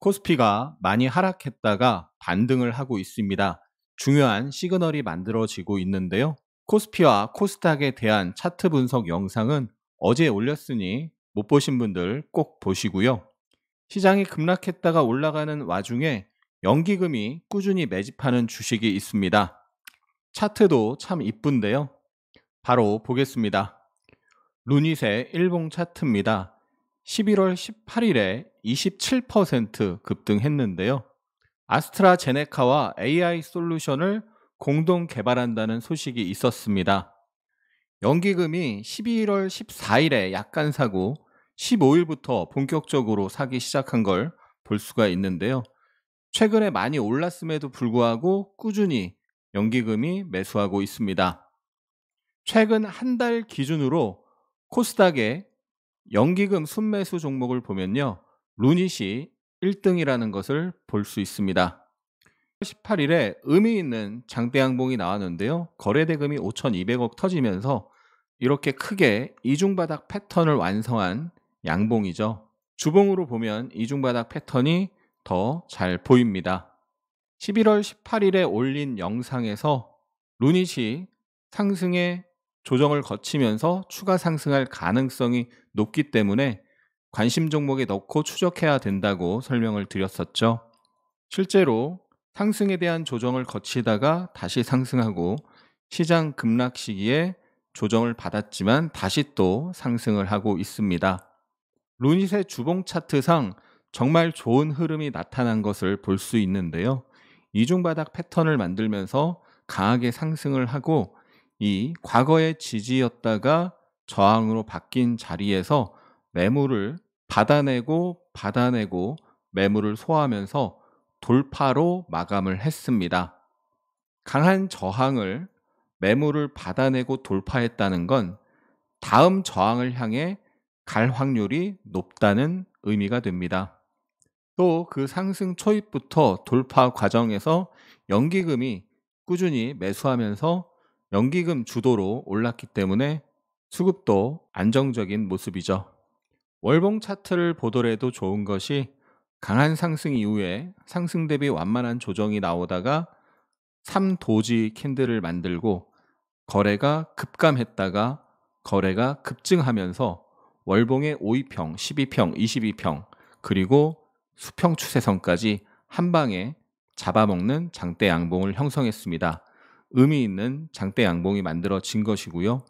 코스피가 많이 하락했다가 반등을 하고 있습니다. 중요한 시그널이 만들어지고 있는데요. 코스피와 코스닥에 대한 차트 분석 영상은 어제 올렸으니 못 보신 분들 꼭 보시고요. 시장이 급락했다가 올라가는 와중에 연기금이 꾸준히 매집하는 주식이 있습니다. 차트도 참 이쁜데요. 바로 보겠습니다. 루닛의 일봉 차트입니다. 11월 18일에 27% 급등했는데요. 아스트라제네카와 AI 솔루션을 공동 개발한다는 소식이 있었습니다. 연기금이 11월 14일에 약간 사고 15일부터 본격적으로 사기 시작한 걸 볼 수가 있는데요. 최근에 많이 올랐음에도 불구하고 꾸준히 연기금이 매수하고 있습니다. 최근 한 달 기준으로 코스닥의 연기금 순매수 종목을 보면요. 루닛이 1등이라는 것을 볼 수 있습니다. 18일에 의미 있는 장대 양봉이 나왔는데요. 거래대금이 5,200억 터지면서 이렇게 크게 이중바닥 패턴을 완성한 양봉이죠. 주봉으로 보면 이중바닥 패턴이 더 잘 보입니다. 11월 18일에 올린 영상에서 루닛이 상승의 조정을 거치면서 추가 상승할 가능성이 높기 때문에 관심 종목에 넣고 추적해야 된다고 설명을 드렸었죠. 실제로 상승에 대한 조정을 거치다가 다시 상승하고 시장 급락 시기에 조정을 받았지만 다시 또 상승을 하고 있습니다. 루닛의 주봉 차트상 정말 좋은 흐름이 나타난 것을 볼 수 있는데요. 이중바닥 패턴을 만들면서 강하게 상승을 하고 이 과거의 지지였다가 저항으로 바뀐 자리에서 매물을 받아내고 매물을 소화하면서 돌파로 마감을 했습니다. 강한 저항을 매물을 받아내고 돌파했다는 건 다음 저항을 향해 갈 확률이 높다는 의미가 됩니다. 또 그 상승 초입부터 돌파 과정에서 연기금이 꾸준히 매수하면서 연기금 주도로 올랐기 때문에 수급도 안정적인 모습이죠. 월봉 차트를 보더라도 좋은 것이 강한 상승 이후에 상승 대비 완만한 조정이 나오다가 3도지 캔들을 만들고 거래가 급감했다가 거래가 급증하면서 월봉의 5위평, 12평, 22평 그리고 수평 추세선까지 한 방에 잡아먹는 장대 양봉을 형성했습니다. 의미 있는 장대 양봉이 만들어진 것이고요.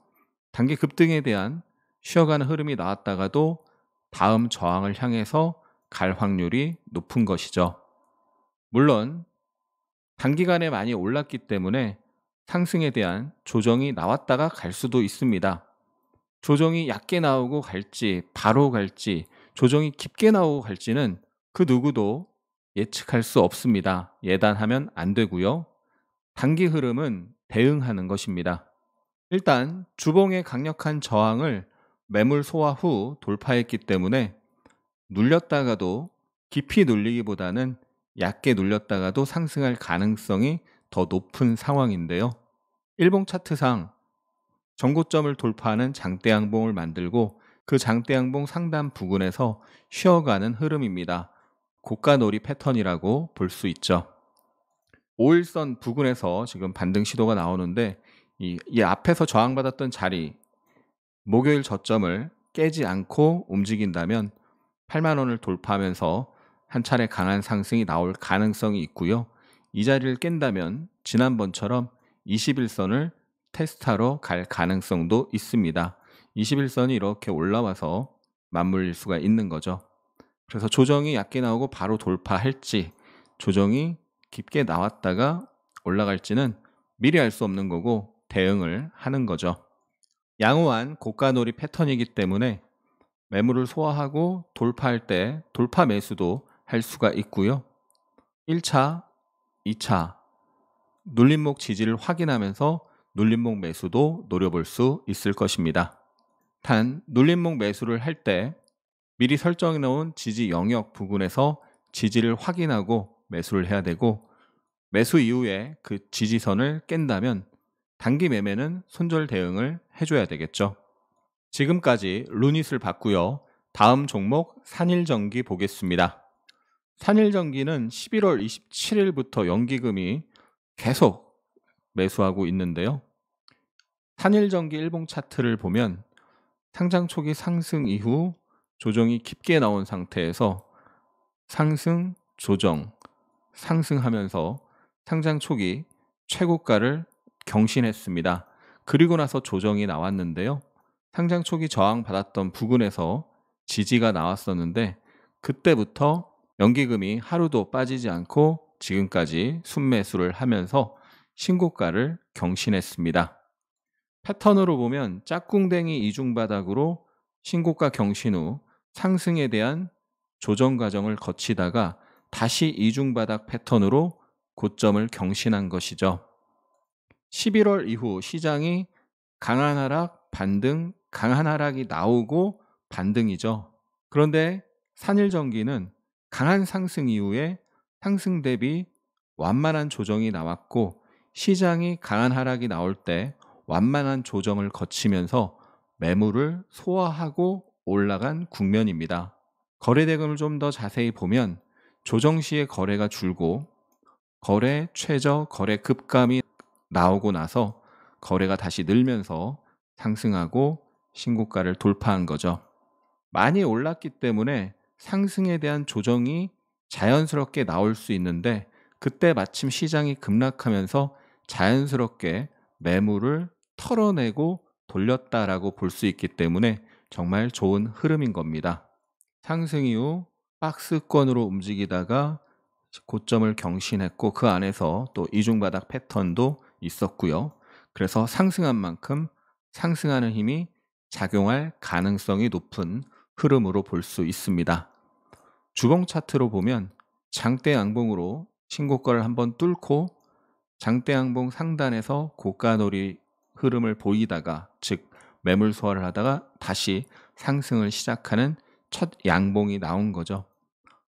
단기 급등에 대한 쉬어가는 흐름이 나왔다가도 다음 저항을 향해서 갈 확률이 높은 것이죠. 물론 단기간에 많이 올랐기 때문에 상승에 대한 조정이 나왔다가 갈 수도 있습니다. 조정이 얕게 나오고 갈지 바로 갈지 조정이 깊게 나오고 갈지는 그 누구도 예측할 수 없습니다. 예단하면 안 되고요. 단기 흐름은 대응하는 것입니다. 일단 주봉의 강력한 저항을 매물 소화 후 돌파했기 때문에 눌렸다가도 깊이 눌리기보다는 얕게 눌렸다가도 상승할 가능성이 더 높은 상황인데요. 일봉 차트상 전고점을 돌파하는 장대 양봉을 만들고 그 장대 양봉 상단 부근에서 쉬어가는 흐름입니다. 고가놀이 패턴이라고 볼 수 있죠. 5일선 부근에서 지금 반등 시도가 나오는데 이 앞에서 저항받았던 자리 목요일 저점을 깨지 않고 움직인다면 8만 원을 돌파하면서 한 차례 강한 상승이 나올 가능성이 있고요. 이 자리를 깬다면 지난번처럼 21선을 테스트하러 갈 가능성도 있습니다. 21선이 이렇게 올라와서 맞물릴 수가 있는 거죠. 그래서 조정이 얕게 나오고 바로 돌파할지 조정이 깊게 나왔다가 올라갈지는 미리 알 수 없는 거고 대응을 하는 거죠. 양호한 고가놀이 패턴이기 때문에 매물을 소화하고 돌파할 때 돌파 매수도 할 수가 있고요. 1차, 2차 눌림목 지지를 확인하면서 눌림목 매수도 노려볼 수 있을 것입니다. 단 눌림목 매수를 할 때 미리 설정해 놓은 지지 영역 부근에서 지지를 확인하고 매수를 해야 되고 매수 이후에 그 지지선을 깬다면 단기 매매는 손절 대응을 해줘야 되겠죠. 지금까지 루닛을 봤고요. 다음 종목 산일전기 보겠습니다. 산일전기는 11월 27일부터 연기금이 계속 매수하고 있는데요. 산일전기 일봉 차트를 보면 상장 초기 상승 이후 조정이 깊게 나온 상태에서 상승, 조정, 상승하면서 상장 초기 최고가를 경신했습니다. 그리고 나서 조정이 나왔는데요. 상장 초기 저항받았던 부근에서 지지가 나왔었는데 그때부터 연기금이 하루도 빠지지 않고 지금까지 순매수를 하면서 신고가를 경신했습니다. 패턴으로 보면 짝꿍댕이 이중바닥으로 신고가 경신 후 상승에 대한 조정 과정을 거치다가 다시 이중바닥 패턴으로 고점을 경신한 것이죠. 11월 이후 시장이 강한 하락, 반등, 강한 하락이 나오고 반등이죠. 그런데 산일전기는 강한 상승 이후에 상승 대비 완만한 조정이 나왔고 시장이 강한 하락이 나올 때 완만한 조정을 거치면서 매물을 소화하고 올라간 국면입니다. 거래 대금을 좀 더 자세히 보면 조정 시에 거래가 줄고 거래 최저, 거래 급감이 나오고 나서 거래가 다시 늘면서 상승하고 신고가를 돌파한 거죠. 많이 올랐기 때문에 상승에 대한 조정이 자연스럽게 나올 수 있는데 그때 마침 시장이 급락하면서 자연스럽게 매물을 털어내고 돌렸다라고 볼 수 있기 때문에 정말 좋은 흐름인 겁니다. 상승 이후 박스권으로 움직이다가 고점을 경신했고 그 안에서 또 이중바닥 패턴도 있었고요. 그래서 상승한 만큼 상승하는 힘이 작용할 가능성이 높은 흐름으로 볼 수 있습니다. 주봉 차트로 보면 장대 양봉으로 신고가를 한번 뚫고 장대 양봉 상단에서 고가놀이 흐름을 보이다가 즉 매물 소화를 하다가 다시 상승을 시작하는 첫 양봉이 나온 거죠.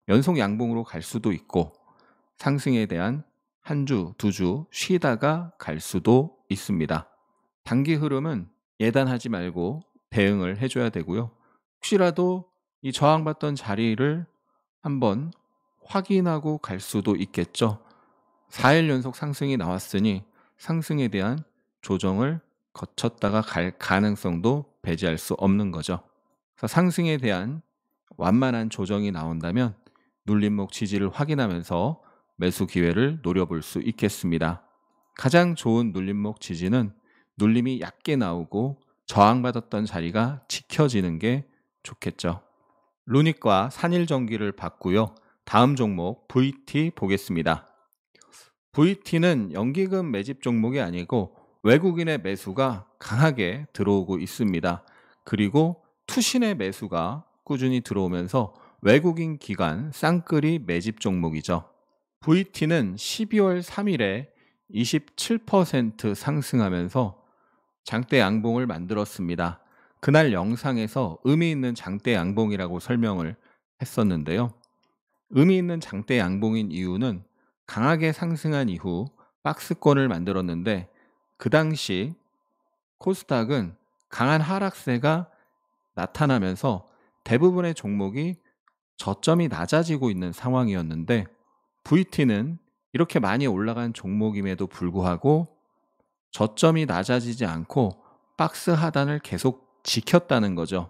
연속 양봉으로 갈 수도 있고 상승에 대한 한 주, 두 주 쉬다가 갈 수도 있습니다. 단기 흐름은 예단하지 말고 대응을 해줘야 되고요. 혹시라도 이 저항받던 자리를 한번 확인하고 갈 수도 있겠죠. 4일 연속 상승이 나왔으니 상승에 대한 조정을 거쳤다가 갈 가능성도 배제할 수 없는 거죠. 그래서 상승에 대한 완만한 조정이 나온다면 눌림목 지지를 확인하면서 매수 기회를 노려볼 수 있겠습니다. 가장 좋은 눌림목 지지는 눌림이 얕게 나오고 저항받았던 자리가 지켜지는 게 좋겠죠. 루닉과 산일전기를 봤고요. 다음 종목 VT 보겠습니다. VT는 연기금 매집 종목이 아니고 외국인의 매수가 강하게 들어오고 있습니다. 그리고 투신의 매수가 꾸준히 들어오면서 외국인 기관 쌍끌이 매집 종목이죠. VT는 12월 3일에 27% 상승하면서 장대 양봉을 만들었습니다. 그날 영상에서 의미 있는 장대 양봉이라고 설명을 했었는데요. 의미 있는 장대 양봉인 이유는 강하게 상승한 이후 박스권을 만들었는데 그 당시 코스닥은 강한 하락세가 나타나면서 대부분의 종목이 저점이 낮아지고 있는 상황이었는데 VT는 이렇게 많이 올라간 종목임에도 불구하고 저점이 낮아지지 않고 박스 하단을 계속 지켰다는 거죠.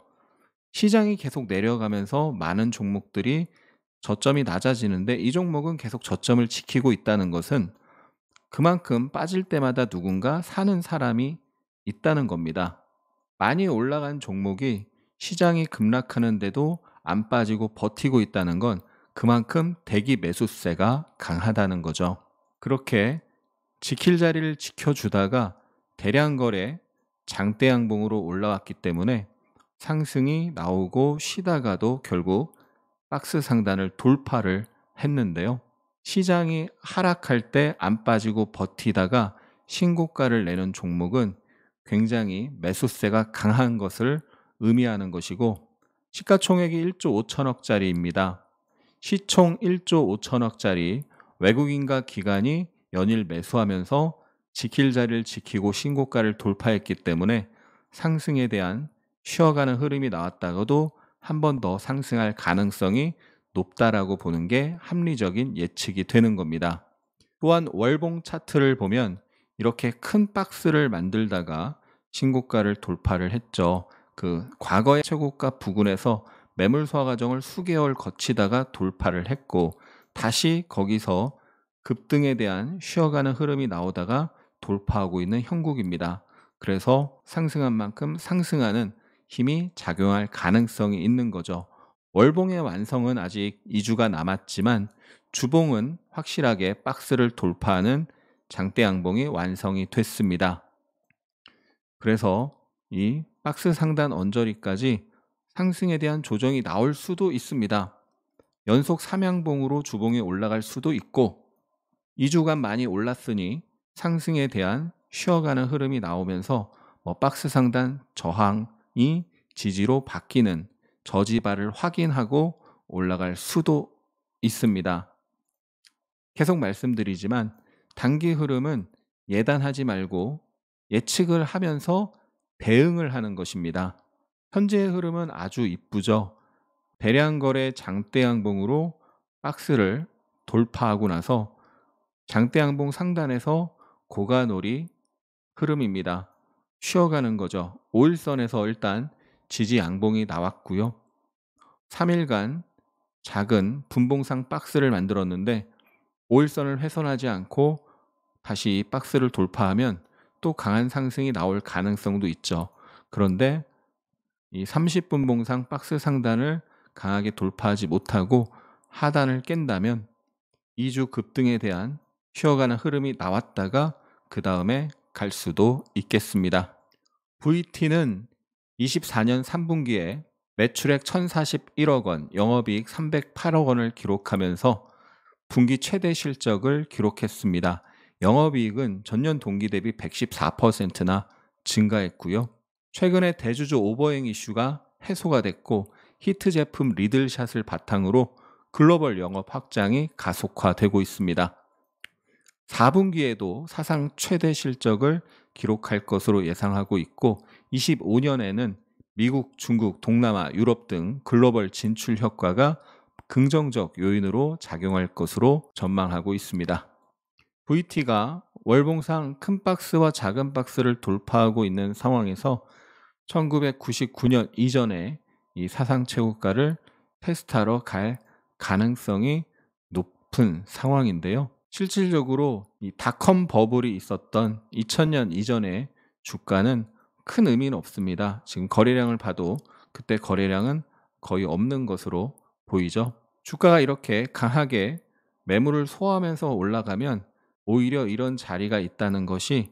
시장이 계속 내려가면서 많은 종목들이 저점이 낮아지는데 이 종목은 계속 저점을 지키고 있다는 것은 그만큼 빠질 때마다 누군가 사는 사람이 있다는 겁니다. 많이 올라간 종목이 시장이 급락하는데도 안 빠지고 버티고 있다는 건 그만큼 대기 매수세가 강하다는 거죠. 그렇게 지킬 자리를 지켜주다가 대량 거래 장대 양봉으로 올라왔기 때문에 상승이 나오고 쉬다가도 결국 박스 상단을 돌파를 했는데요. 시장이 하락할 때 안 빠지고 버티다가 신고가를 내는 종목은 굉장히 매수세가 강한 것을 의미하는 것이고 시가총액이 1조 5천억짜리입니다. 시총 1조 5천억짜리 외국인과 기관이 연일 매수하면서 지킬 자리를 지키고 신고가를 돌파했기 때문에 상승에 대한 쉬어가는 흐름이 나왔다가도 한 번 더 상승할 가능성이 높다라고 보는 게 합리적인 예측이 되는 겁니다. 또한 월봉 차트를 보면 이렇게 큰 박스를 만들다가 신고가를 돌파를 했죠. 그 과거의 최고가 부근에서 매물 소화 과정을 수개월 거치다가 돌파를 했고 다시 거기서 급등에 대한 쉬어가는 흐름이 나오다가 돌파하고 있는 형국입니다. 그래서 상승한 만큼 상승하는 힘이 작용할 가능성이 있는 거죠. 월봉의 완성은 아직 2주가 남았지만 주봉은 확실하게 박스를 돌파하는 장대 양봉이 완성이 됐습니다. 그래서 이 박스 상단 언저리까지 상승에 대한 조정이 나올 수도 있습니다. 연속 3양봉으로 주봉이 올라갈 수도 있고 2주간 많이 올랐으니 상승에 대한 쉬어가는 흐름이 나오면서 박스 상단 저항이 지지로 바뀌는 저지발을 확인하고 올라갈 수도 있습니다. 계속 말씀드리지만 단기 흐름은 예단하지 말고 예측을 하면서 대응을 하는 것입니다. 현재의 흐름은 아주 이쁘죠. 대량 거래 장대 양봉으로 박스를 돌파하고 나서 장대 양봉 상단에서 고가놀이 흐름입니다. 쉬어가는 거죠. 5일선에서 일단 지지 양봉이 나왔고요. 3일간 작은 분봉상 박스를 만들었는데 5일선을 훼손하지 않고 다시 박스를 돌파하면 또 강한 상승이 나올 가능성도 있죠. 그런데 이 30분봉상 박스 상단을 강하게 돌파하지 못하고 하단을 깬다면 2주 급등에 대한 쉬어가는 흐름이 나왔다가 그 다음에 갈 수도 있겠습니다. VT는 24년 3분기에 매출액 1041억 원, 영업이익 308억 원을 기록하면서 분기 최대 실적을 기록했습니다. 영업이익은 전년 동기 대비 114%나 증가했고요. 최근에 대주주 오버행 이슈가 해소가 됐고 히트 제품 리들샷을 바탕으로 글로벌 영업 확장이 가속화되고 있습니다. 4분기에도 사상 최대 실적을 기록할 것으로 예상하고 있고 25년에는 미국, 중국, 동남아, 유럽 등 글로벌 진출 효과가 긍정적 요인으로 작용할 것으로 전망하고 있습니다. VT가 월봉상 큰 박스와 작은 박스를 돌파하고 있는 상황에서 1999년 이전에 이 사상 최고가를 테스트하러 갈 가능성이 높은 상황인데요. 실질적으로 이 닷컴 버블이 있었던 2000년 이전의 주가는 큰 의미는 없습니다. 지금 거래량을 봐도 그때 거래량은 거의 없는 것으로 보이죠. 주가가 이렇게 강하게 매물을 소화하면서 올라가면 오히려 이런 자리가 있다는 것이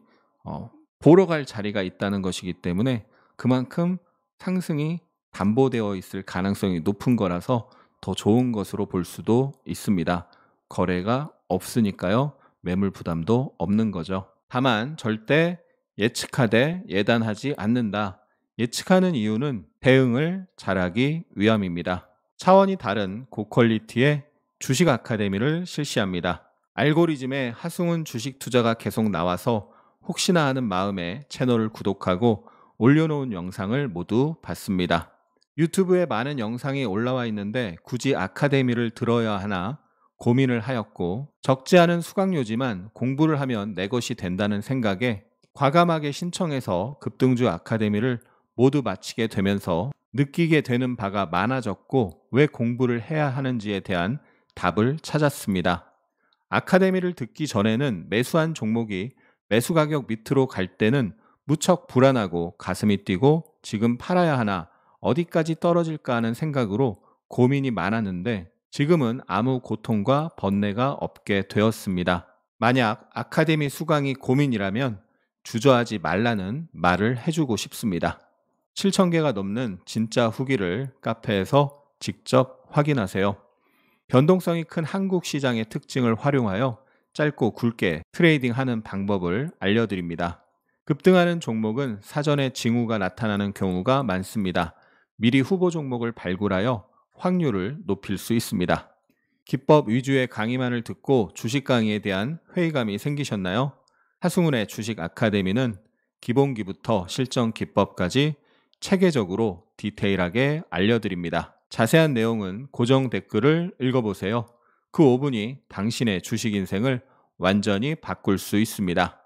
보러 갈 자리가 있다는 것이기 때문에 그만큼 상승이 담보되어 있을 가능성이 높은 거라서 더 좋은 것으로 볼 수도 있습니다. 거래가 없으니까요. 매물 부담도 없는 거죠. 다만 절대 예측하되 예단하지 않는다. 예측하는 이유는 대응을 잘하기 위함입니다. 차원이 다른 고퀄리티의 주식 아카데미를 실시합니다. 알고리즘에 하승훈 주식 투자가 계속 나와서 혹시나 하는 마음에 채널을 구독하고 올려놓은 영상을 모두 봤습니다. 유튜브에 많은 영상이 올라와 있는데 굳이 아카데미를 들어야 하나 고민을 하였고 적지 않은 수강료지만 공부를 하면 내 것이 된다는 생각에 과감하게 신청해서 급등주 아카데미를 모두 마치게 되면서 느끼게 되는 바가 많아졌고 왜 공부를 해야 하는지에 대한 답을 찾았습니다. 아카데미를 듣기 전에는 매수한 종목이 매수 가격 밑으로 갈 때는 무척 불안하고 가슴이 뛰고 지금 팔아야 하나 어디까지 떨어질까 하는 생각으로 고민이 많았는데 지금은 아무 고통과 번뇌가 없게 되었습니다. 만약 아카데미 수강이 고민이라면 주저하지 말라는 말을 해주고 싶습니다. 7,000개가 넘는 진짜 후기를 카페에서 직접 확인하세요. 변동성이 큰 한국 시장의 특징을 활용하여 짧고 굵게 트레이딩하는 방법을 알려드립니다. 급등하는 종목은 사전에 징후가 나타나는 경우가 많습니다. 미리 후보 종목을 발굴하여 확률을 높일 수 있습니다. 기법 위주의 강의만을 듣고 주식 강의에 대한 회의감이 생기셨나요? 하승훈의 주식 아카데미는 기본기부터 실전 기법까지 체계적으로 디테일하게 알려드립니다. 자세한 내용은 고정 댓글을 읽어보세요. 그 5분이 당신의 주식 인생을 완전히 바꿀 수 있습니다.